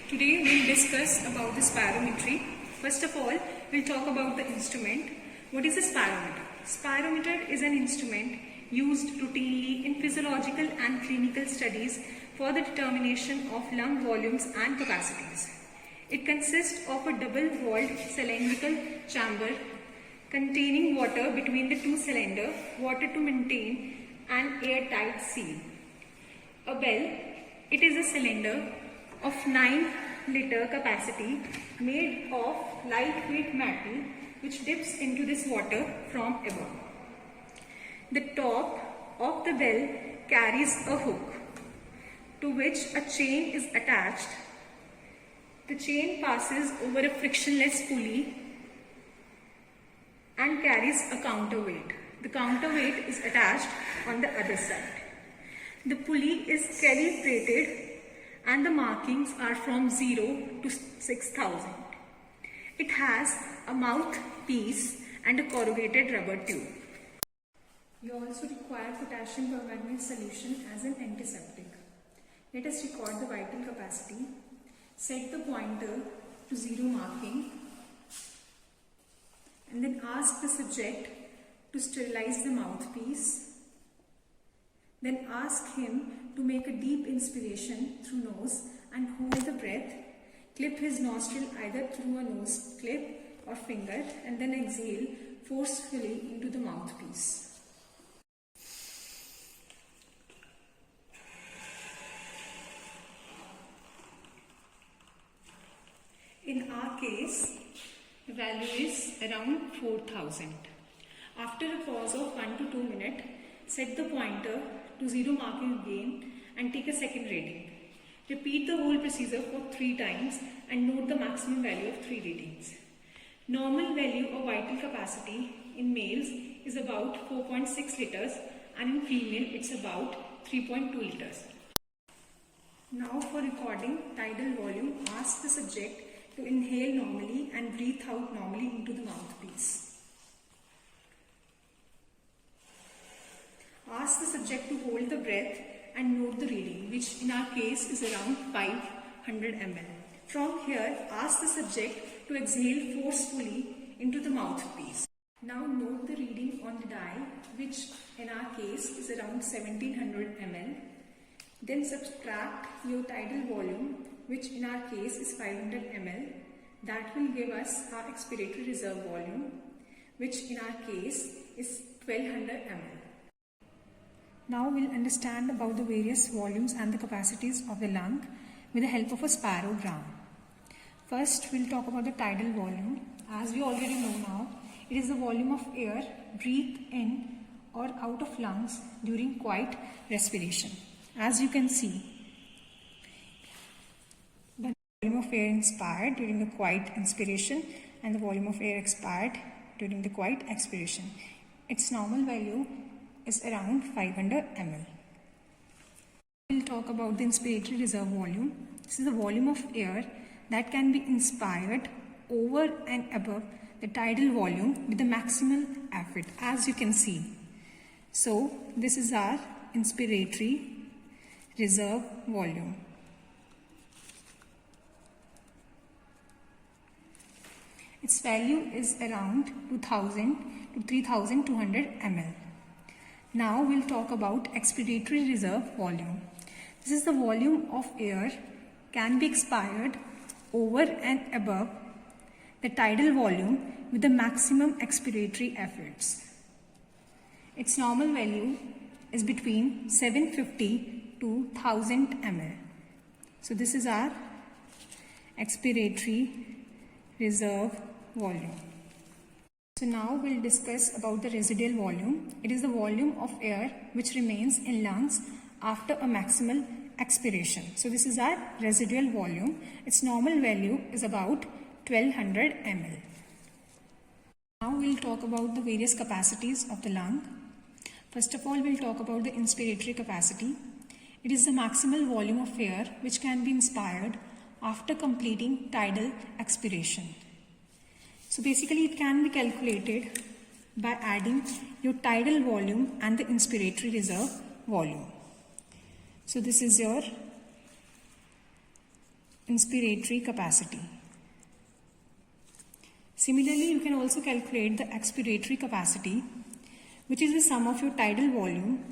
Today we'll discuss about the spirometry. First of all, we'll talk about the instrument. What is a spirometer? Spirometer is an instrument used routinely in physiological and clinical studies for the determination of lung volumes and capacities. It consists of a double-walled cylindrical chamber containing water between the two cylinders, water to maintain an airtight seal. A bell, it is a cylinder of 9-liter capacity made of lightweight metal which dips into this water from above. The top of the bell carries a hook to which a chain is attached. The chain passes over a frictionless pulley and carries a counterweight. The counterweight is attached on the other side. The pulley is calibrated and the markings are from 0 to 6000. It has a mouthpiece and a corrugated rubber tube. You also require potassium permanganate solution as an antiseptic. Let us record the vital capacity. Set the pointer to 0 marking and then ask the subject to sterilize the mouthpiece. Then ask him to make a deep inspiration through nose and hold the breath. Clip his nostril either through a nose clip or finger and then exhale forcefully into the mouthpiece. In our case, the value is around 4000. After a pause of 1 to 2 minutes, set the pointer to 0 marking again and take a second reading. Repeat the whole procedure for 3 times and note the maximum value of 3 readings. Normal value of vital capacity in males is about 4.6 liters and in female it's about 3.2 liters. Now for recording tidal volume, ask the subject to inhale normally and breathe out normally into the mouthpiece. Ask the subject to hold the breath and note the reading, which in our case is around 500 ml. From here, ask the subject to exhale forcefully into the mouthpiece. Now note the reading on the dial, which in our case is around 1700 ml. Then subtract your tidal volume, which in our case is 500 ml. That will give us our expiratory reserve volume, which in our case is 1200 ml. Now we'll understand about the various volumes and the capacities of the lung with the help of a spirogram. First, we'll talk about the tidal volume. As we already know now, it is the volume of air breathed in or out of lungs during quiet respiration. As you can see, the volume of air inspired during the quiet inspiration and the volume of air expired during the quiet expiration. Its normal value is around 500 ml. We'll talk about the inspiratory reserve volume. This is the volume of air that can be inspired over and above the tidal volume with the maximal effort, as you can see. So this is our inspiratory reserve volume. Its value is around 2000 to 3200 ml. Now we'll talk about expiratory reserve volume. This is the volume of air can be expired over and above the tidal volume with the maximum expiratory efforts. Its normal value is between 750 to 1000 ml. So this is our expiratory reserve volume. So now we'll discuss about the residual volume. It is the volume of air which remains in lungs after a maximal expiration. So this is our residual volume. Its normal value is about 1200 ml. Now we'll talk about the various capacities of the lung. First of all, we'll talk about the inspiratory capacity. It is the maximal volume of air which can be inspired after completing tidal expiration. So basically it can be calculated by adding your tidal volume and the inspiratory reserve volume. So this is your inspiratory capacity. Similarly, you can also calculate the expiratory capacity, which is the sum of your tidal volume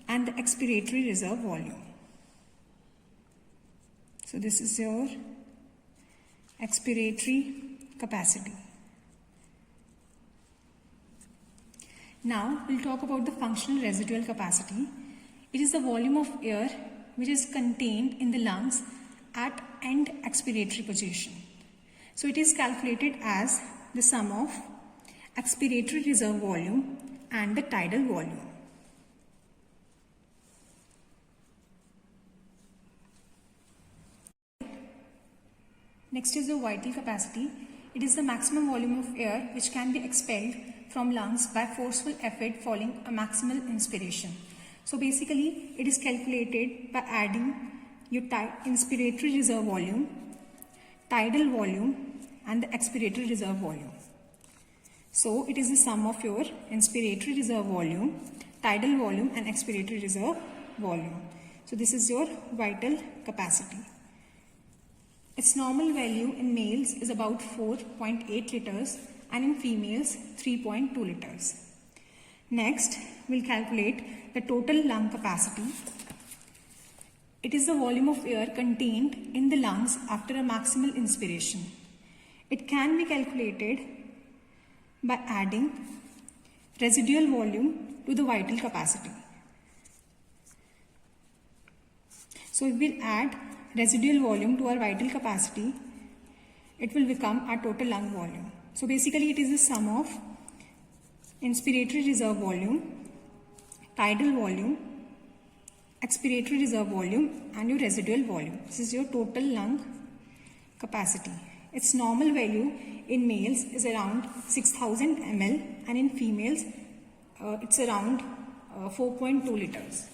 and the expiratory reserve volume. So this is your expiratory capacity. Now we'll talk about the functional residual capacity. It is the volume of air which is contained in the lungs at end expiratory position. So it is calculated as the sum of expiratory reserve volume and the tidal volume. Next is the vital capacity. It is the maximum volume of air which can be expelled from lungs by forceful effort following a maximal inspiration. So basically it is calculated by adding your inspiratory reserve volume, tidal volume and the expiratory reserve volume. So it is the sum of your inspiratory reserve volume, tidal volume and expiratory reserve volume. So this is your vital capacity. Its normal value in males is about 4.8 liters and in females 3.2 liters. Next, we'll calculate the total lung capacity. It is the volume of air contained in the lungs after a maximal inspiration. It can be calculated by adding residual volume to the vital capacity. So if we add residual volume to our vital capacity, it will become our total lung volume. So basically it is the sum of inspiratory reserve volume, tidal volume, expiratory reserve volume and your residual volume. This is your total lung capacity. Its normal value in males is around 6000 ml and in females it's around 4.2 liters.